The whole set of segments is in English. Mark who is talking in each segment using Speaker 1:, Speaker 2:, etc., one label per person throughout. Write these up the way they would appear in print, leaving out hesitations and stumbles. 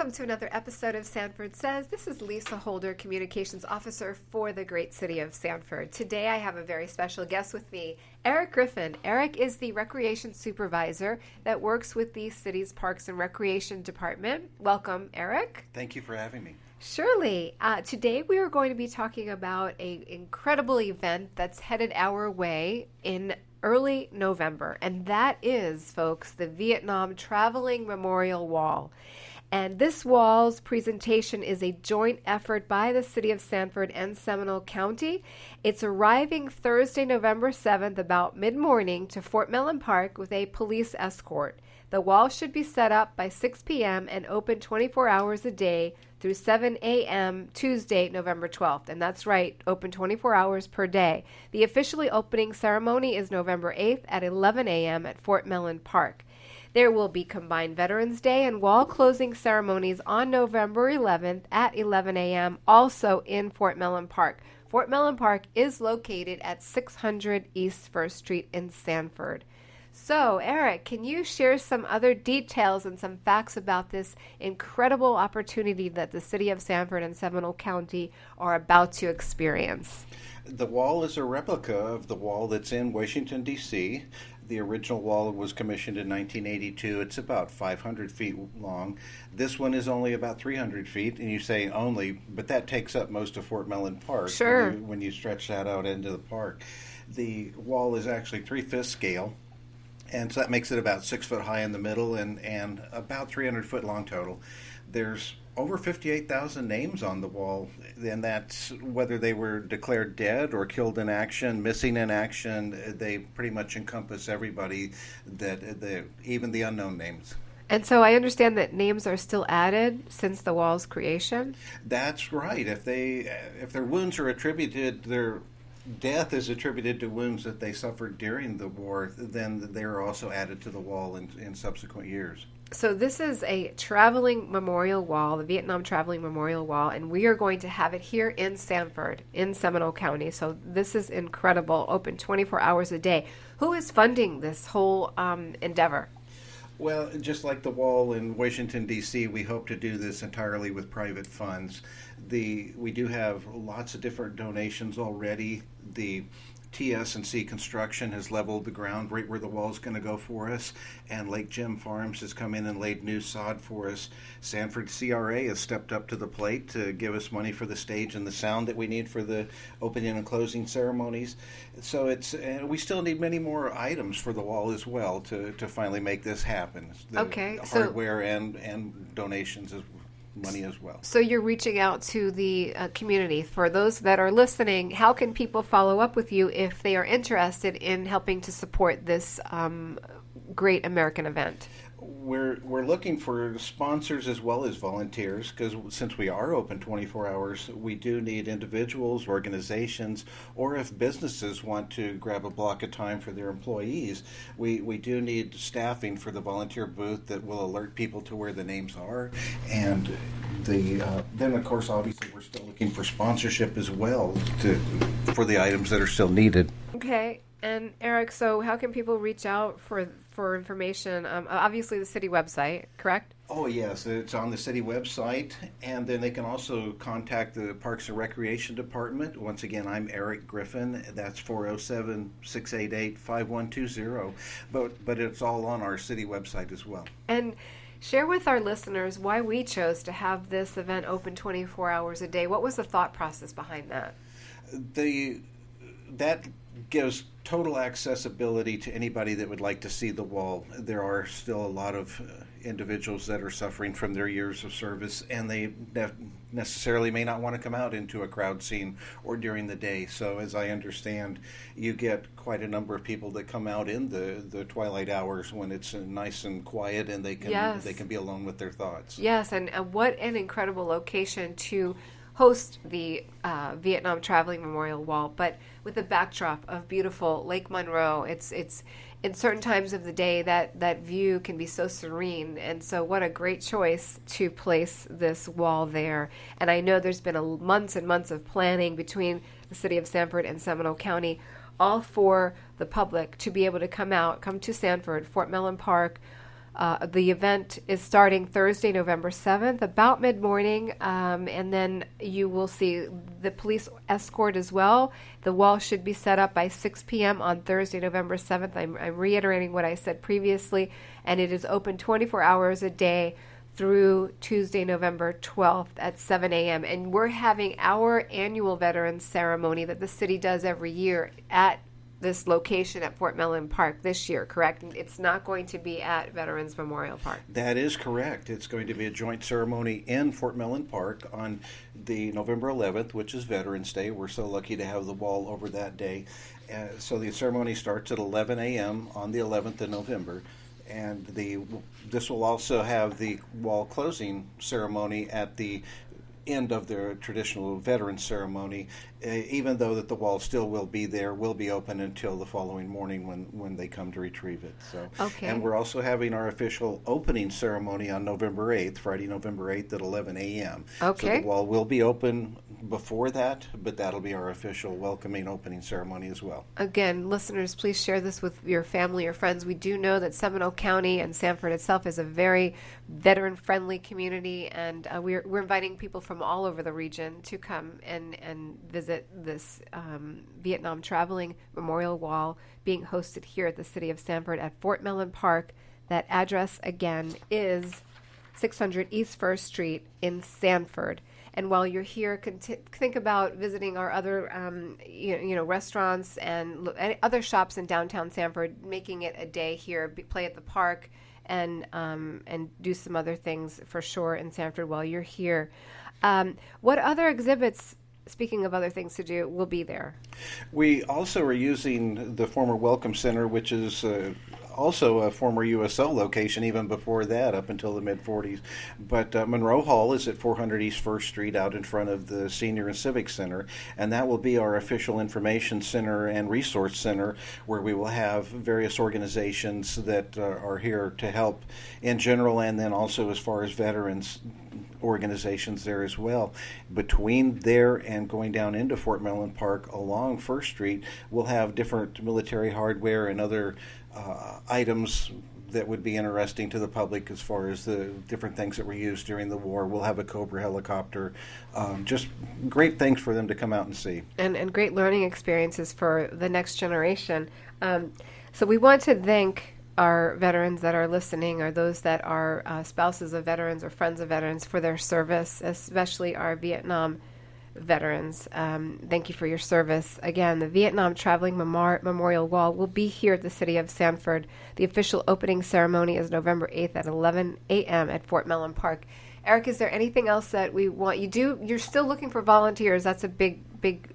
Speaker 1: Welcome to another episode of Sanford Says. This is Lisa Holder, Communications Officer for the great city of Sanford. Today I have a very special guest with me, Eric Griffin. Eric is the Recreation Supervisor that works with the city's Parks and Recreation Department. Welcome, Eric.
Speaker 2: Thank you for having me.
Speaker 1: Surely. Today we are going to be talking about an incredible event that's headed our way in early November, and that is, folks, the Vietnam Traveling Memorial Wall. And this wall's presentation is a joint effort by the City of Sanford and Seminole County. It's arriving Thursday, November 7th, about mid-morning to Fort Mellon Park with a police escort. The wall should be set up by 6 p.m. and open 24 hours a day through 7 a.m. Tuesday, November 12th. And that's right, open 24 hours per day. The officially opening ceremony is November 8th at 11 a.m. at Fort Mellon Park. There will be combined Veterans Day and wall closing ceremonies on November 11th at 11 a.m. also in Fort Mellon Park. Fort Mellon Park is located at 600 East 1st Street in Sanford. So, Eric, can you share some other details and some facts about this incredible opportunity that the City of Sanford and Seminole County are about to experience?
Speaker 2: The wall is a replica of the wall that's in Washington, D.C. The original wall was commissioned in 1982. It's about 500 feet long. This one is only about 300 feet, and you say only, but that takes up most of Fort Mellon Park.
Speaker 1: Sure.
Speaker 2: When you stretch that out into the park. The wall is actually 3/5 scale, and so that makes it about 6 foot high in the middle and about 300 foot long total. There's over 58,000 names on the wall, and that's whether they were declared dead or killed in action, missing in action. They pretty much encompass everybody, even the unknown names.
Speaker 1: And so I understand that names are still added since the wall's creation?
Speaker 2: That's right. If their wounds are attributed, their death is attributed to wounds that they suffered during the war, then they're also added to the wall in subsequent years.
Speaker 1: So this is a traveling memorial wall, the Vietnam Traveling Memorial Wall, and we are going to have it here in Sanford, in Seminole County. So this is incredible, open 24 hours a day. Who is funding this whole endeavor?
Speaker 2: Well, just like the wall in Washington, D.C., we hope to do this entirely with private funds. We do have lots of different donations already. The TS&C Construction has leveled the ground right where the wall is going to go for us, and Lake Jim Farms has come in and laid new sod for us. Sanford CRA has stepped up to the plate to give us money for the stage and the sound that we need for the opening and closing ceremonies. So we still need many more items for the wall as well to finally make this happen.
Speaker 1: Okay,
Speaker 2: hardware and donations money as well.
Speaker 1: So you're reaching out to the community. For those that are listening, how can people follow up with you if they are interested in helping to support this great American event?
Speaker 2: We're looking for sponsors as well as volunteers, because since we are open 24 hours, we do need individuals, organizations, or if businesses want to grab a block of time for their employees, we do need staffing for the volunteer booth that will alert people to where the names are. And then, of course, obviously, we're still looking for sponsorship as well for the items that are still needed.
Speaker 1: Okay. And Eric, so how can people reach out for information? Obviously, the city website, correct?
Speaker 2: Oh, yes. It's on the city website, and then they can also contact the Parks and Recreation Department. Once again, I'm Eric Griffin. That's 407-688-5120. But it's all on our city website as well.
Speaker 1: And share with our listeners why we chose to have this event open 24 hours a day. What was the thought process behind that?
Speaker 2: That gives total accessibility to anybody that would like to see the wall. There are still a lot of individuals that are suffering from their years of service, and they necessarily may not want to come out into a crowd scene or during the day. So as I understand, you get quite a number of people that come out in the twilight hours when it's nice and quiet, and they can be alone with their thoughts. Yes,
Speaker 1: and what an incredible location to host the Vietnam Traveling Memorial Wall, but with a backdrop of beautiful Lake Monroe. It's in certain times of the day that view can be so serene, and so what a great choice to place this wall there. And I know there's been months and months of planning between the City of Sanford and Seminole County, all for the public to be able to come to Sanford, Fort Mellon Park, The event is starting Thursday, November 7th, about mid-morning, and then you will see the police escort as well. The wall should be set up by 6 p.m. on Thursday, November 7th. I'm reiterating what I said previously, and it is open 24 hours a day through Tuesday, November 12th at 7 a.m. And we're having our annual Veterans Ceremony that the city does every year at this location at Fort Mellon Park this year, correct? It's not going to be at Veterans Memorial Park.
Speaker 2: That is correct. It's going to be a joint ceremony in Fort Mellon Park on the November 11th, which is Veterans Day. We're so lucky to have the wall over that day. So the ceremony starts at 11 a.m. on the 11th of November. And this will also have the wall closing ceremony at the end of their traditional veterans ceremony, even though that the wall still will be there, will be open until the following morning when they come to retrieve it. So,
Speaker 1: okay.
Speaker 2: And we're also having our official opening ceremony on November 8th, Friday, November 8th at 11 a.m.
Speaker 1: Okay.
Speaker 2: So the wall will be open before that, but that'll be our official welcoming opening ceremony as well.
Speaker 1: Again, listeners, please share this with your family or friends. We do know that Seminole County and Sanford itself is a very veteran-friendly community, and we're inviting people from all over the region to come and visit this Vietnam Traveling Memorial Wall being hosted here at the City of Sanford at Fort Mellon Park. That address, again, is 600 East 1st Street in Sanford. And while you're here, think about visiting our other, restaurants and other shops in downtown Sanford, making it a day here, play at the park, and do some other things for sure in Sanford while you're here. What other exhibits, speaking of other things to do, will be there?
Speaker 2: We also are using the former Welcome Center, which is also a former USO location even before that, up until the mid-40s. But Monroe Hall is at 400 East 1st Street out in front of the Senior and Civic Center, and that will be our official information center and resource center where we will have various organizations that are here to help in general, and then also as far as veterans organizations there as well. Between there and going down into Fort Mellon Park along 1st Street, we'll have different military hardware and other items that would be interesting to the public as far as the different things that were used during the war. We'll have a Cobra helicopter. Just great things for them to come out and see. And
Speaker 1: great learning experiences for the next generation. So we want to thank our veterans that are listening, or those that are spouses of veterans or friends of veterans, for their service, especially our Vietnam veterans. Thank you for your service. Again, the Vietnam Traveling Memorial Wall will be here at the City of Sanford. The official opening ceremony is November 8th at 11 a.m. at Fort Mellon Park. Eric, is there anything else that we want? You're still looking for volunteers. That's a big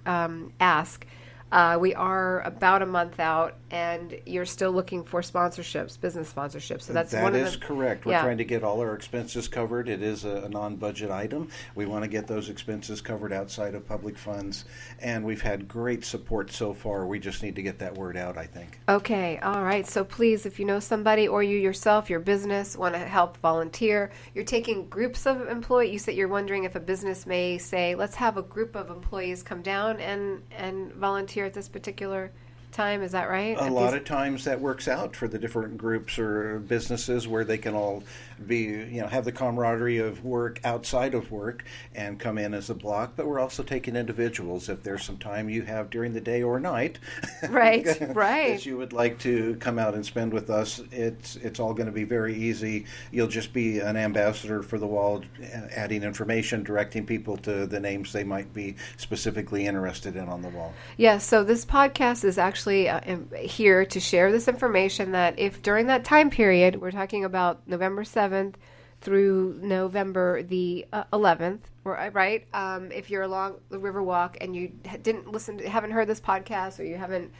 Speaker 1: ask. We are about a month out, and you're still looking for sponsorships, business sponsorships. So that is
Speaker 2: correct. We're trying to get all our expenses covered. It is a non-budget item. We want to get those expenses covered outside of public funds, and we've had great support so far. We just need to get that word out, I think.
Speaker 1: Okay. All right. So please, if you know somebody or you yourself, your business, want to help volunteer, you're taking groups of employees. You said you're wondering if a business may say, let's have a group of employees come down and volunteer at this particular time. Is that right?
Speaker 2: A lot of times that works out for the different groups or businesses where they can all be, have the camaraderie of work outside of work and come in as a block. But we're also taking individuals if there's some time you have during the day or night.
Speaker 1: Right.
Speaker 2: That you would like to come out and spend with us. It's all going to be very easy. You'll just be an ambassador for the wall, adding information, directing people to the names they might be specifically interested in on the wall.
Speaker 1: Yes. So this podcast is actually here to share this information, that if during that time period, we're talking about November 7th through November the 11th, right? If you're along the Riverwalk and you haven't heard this podcast, or you haven't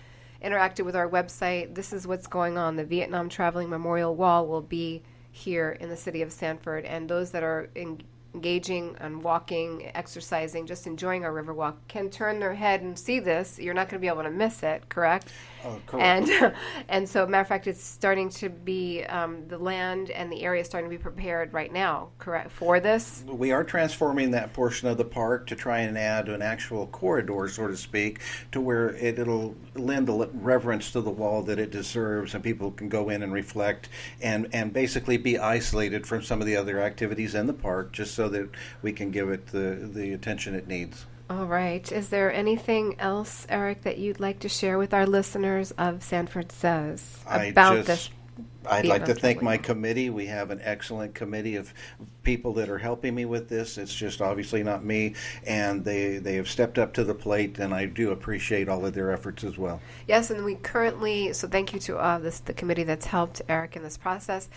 Speaker 1: interacted with our website, this is what's going on. The Vietnam Traveling Memorial Wall will be here in the City of Sanford, and those that are engaging and walking, exercising, just enjoying our Riverwalk can turn their head and see this. You're not going to be able to miss it, correct?
Speaker 2: Correct.
Speaker 1: And so, matter of fact, it's starting to be the land and the area is starting to be prepared right now, correct, for this?
Speaker 2: We are transforming that portion of the park to try and add an actual corridor, so to speak, to where it'll lend a reverence to the wall that it deserves, and people can go in and reflect and basically be isolated from some of the other activities in the park, just so that we can give it the attention it needs.
Speaker 1: All right. Is there anything else, Eric, that you'd like to share with our listeners of Sanford Says about this?
Speaker 2: I'd like to thank my committee. We have an excellent committee of people that are helping me with this. It's just obviously not me, and they have stepped up to the plate, and I do appreciate all of their efforts as well.
Speaker 1: Yes, and we currently, so thank you to the committee that's helped Eric in this process.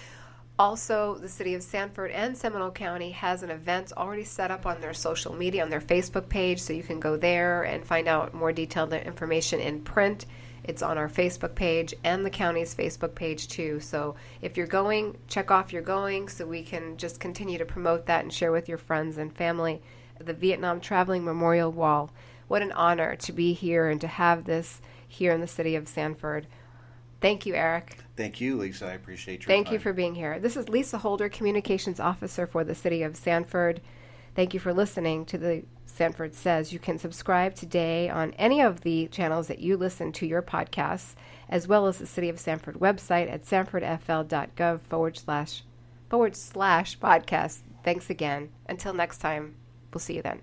Speaker 1: Also, the city of Sanford and Seminole County has an event already set up on their social media, on their Facebook page, so you can go there and find out more detailed information in print. It's on our Facebook page and the county's Facebook page too. So if you're going, check off you're going so we can just continue to promote that and share with your friends and family. The Vietnam Traveling Memorial Wall. What an honor to be here and to have this here in the city of Sanford. Thank you, Eric.
Speaker 2: Thank you, Lisa. I appreciate your
Speaker 1: Thank
Speaker 2: time.
Speaker 1: you for being here. This is Lisa Holder, Communications Officer for the City of Sanford. Thank you for listening to the Sanford Says. You can subscribe today on any of the channels that you listen to your podcasts, as well as the City of Sanford website at sanfordfl.gov/podcast. Thanks again. Until next time, we'll see you then.